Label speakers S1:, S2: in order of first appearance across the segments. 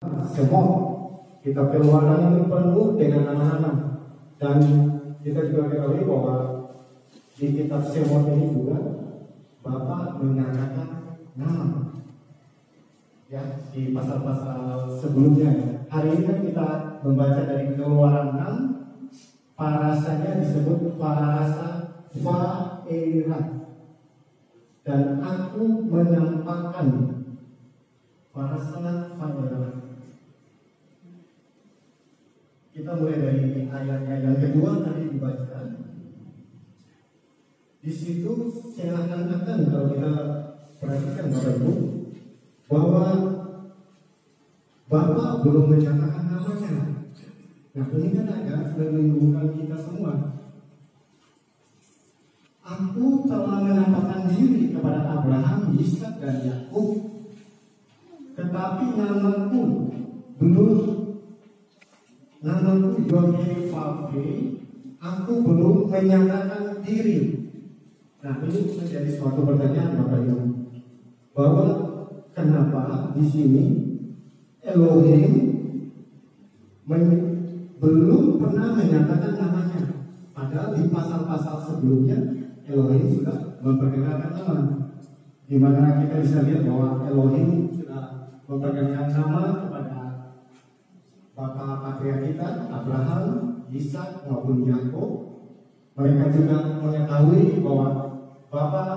S1: Semot. Kita keluaran ini penuh dengan nama-nama. Dan kita juga ketahui bahwa di kitab Semot ini juga Bapak menyatakan nama. Ya, di pasal-pasal sebelumnya. Hari ini kan kita membaca dari Keluaran 6, parasanya disebut parasa Vaerat. Dan aku menampakkan parasa Vaerat. Kita mulai dari ayat yang kedua tadi dibaca. Di situ seakan-akan kalau kita perhatikan Bapak Ibu, bahwa Bapak belum menyatakan namanya. Nah, ini kan agak membingungkan kita semua. Aku telah menampakkan diri kepada Abraham, Ishak, dan Yakub, tetapi namaku Yod-Heh-Vav-Heh, aku belum menyatakan diri. Nah, ini menjadi suatu pertanyaan Bapak Ibu, bahwa kenapa di sini Elohim belum pernah menyatakan namanya, padahal di pasal-pasal sebelumnya Elohim sudah memperkenalkan nama, di mana kita bisa lihat bahwa Elohim sudah memperkenalkan nama kepada Bapak Patria kita Abraham, Ishak maupun Yakub. Mereka juga mengetahui bahwa Bapak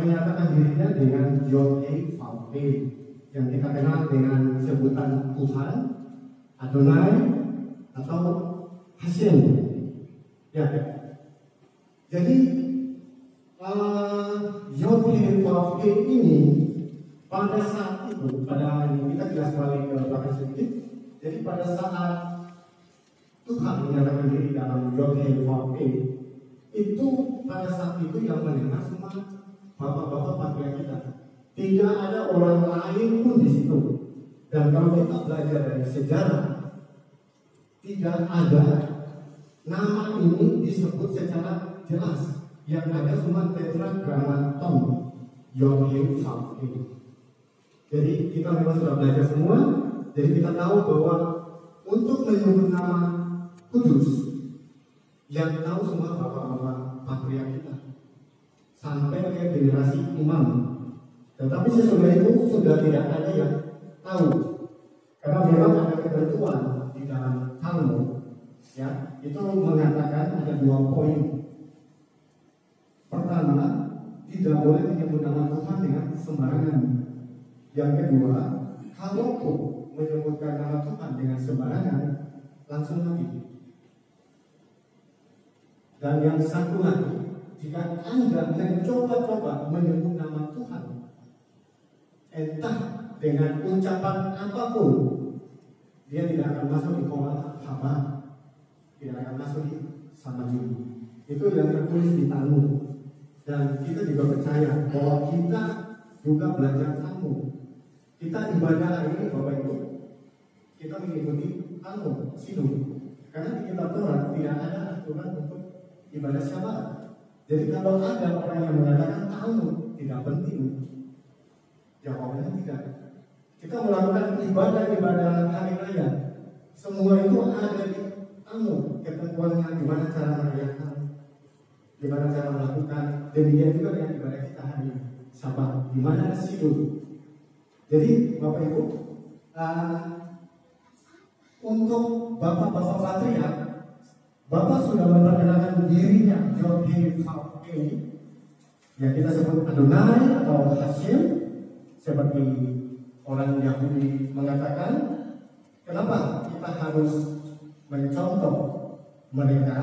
S1: menyatakan dirinya dengan Yod-Heh-Vav-Heh, yang kita kenal dengan sebutan Tuhan, Adonai, atau Hashem. Ya. Jadi Yod-Heh-Vav-Heh ini pada saat itu, kita jelas balik ke belakang sedikit. Jadi pada saat Tuhan menyatakan diri dalam Yod-Heh-Vav-Heh, itu pada saat itu yang mendengar semua bapak-bapak patria kita. Tidak ada orang lain pun di situ. Dan kalau kita belajar dari sejarah, tidak ada nama ini disebut secara jelas. Yang ada cuma tetragrammaton Yod-Heh-Vav-Heh. Jadi kita memang sudah belajar semua. Jadi kita tahu bahwa untuk menyebut nama kudus, yang tahu semua bapak-bapak patria kita sampai ke generasi imam. Tetapi sesudah itu sudah tidak ada yang tahu, karena memang ada ketentuan di dalam Talmud, ya, itu mengatakan ada 2 poin. Pertama, tidak boleh menyebut nama Tuhan dengan sembarangan. Yang kedua, kalau menyebutkan nama Tuhan dengan sembarangan, langsung mati. Dan yang satu lagi, jika Anda mencoba-coba menyebut nama Tuhan, entah dengan ucapan apapun, dia tidak akan masuk di kolam haba, tidak akan masuk di Samajudi. Itu yang tertulis di Talmud. Dan kita juga percaya bahwa kita juga belajar Talmud. Kita ibadah hari ini Bapak Ibu, kita mengikuti Talmud, Siddur. Karena di kitab Torah tidak ada aturan untuk ibadah Syabat. Jadi kalau ada orang yang mengatakan Talmud tidak penting, jawabannya tidak. Kita melakukan ibadah-ibadah hari raya, semua itu ada di Talmud. Ketentuannya gimana cara merayakan, gimana cara melakukan. Demikian juga dengan ibadah kita hari Sabat, gimana Siddur. Jadi Bapak Ibu, untuk bapak-bapak patria, Bapak sudah memperkenalkan dirinya Yod-Heh-Vav-Heh, yang kita sebut Adonai atau Hashem, seperti orang Yahudi mengatakan. Kenapa kita harus mencontoh mereka?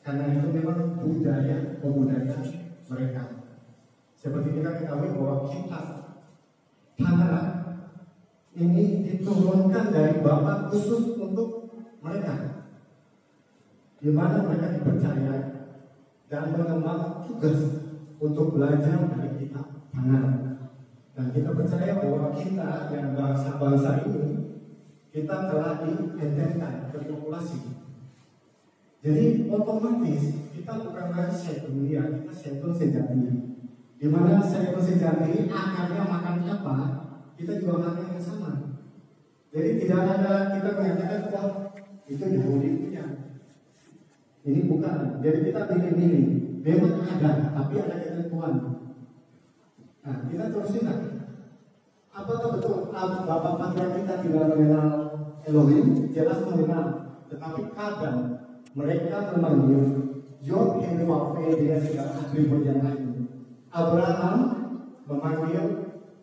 S1: Karena itu memang budaya mereka. Seperti kita ketahui bahwa kitab Tanakh ini diturunkan dari Bapa khusus untuk mereka, di mana mereka dipercaya dan mengemban tugas untuk belajar dari kitab Tanakh. Dan kita percaya bahwa kita yang bangsa-bangsa ini, kita telah dientengkan, terpopulasi. Jadi otomatis kita bukan lagi setan dunia, kita setan sejati. Di mana setan sejati akarnya makan apa? kita juga makna yang sama. Jadi tidak ada kita mengatakan wah itu Yahudi punya. Ini bukan. Jadi kita pilih-pilih. Memang ada, tapi ada ketentuan. Nah, kita terusin lagi. Apakah betul bapak patriark kita tidak mengenal Elohim? Jelas mengenal. Tetapi kadang mereka memanggil Yod-Heh-Vav-He dengan segala atribut yang lain. Abraham memanggil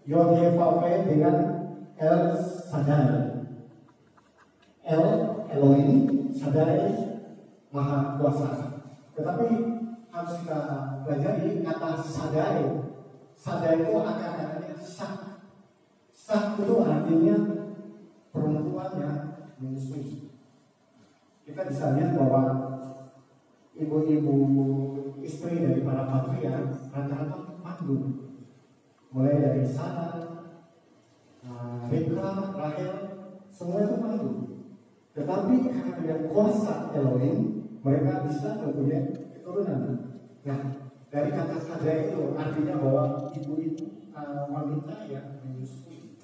S1: Yod-Heh-Vav-He dengan El Shaddai. Elohim, Shaddai, Maha Kuasa. Tetapi harus kita pelajari kata Shaddai. Shaddai itu akar-akarnya Shah. Shah itu artinya perempuan yang menyusui. Kita bisa lihat bahwa ibu-ibu istri dari para patriark rata-rata mandu. Mulai dari Sarah, Rebekah, Rahel, semua itu mandu. Tetapi karena dengan kuasa Elohim, mereka bisa mempunyai keturunan. Nah, dari kata Shaddai itu artinya bahwa ibu-ibu wanita yang menyusui.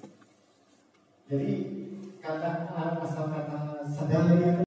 S1: Jadi asal kata Shaddai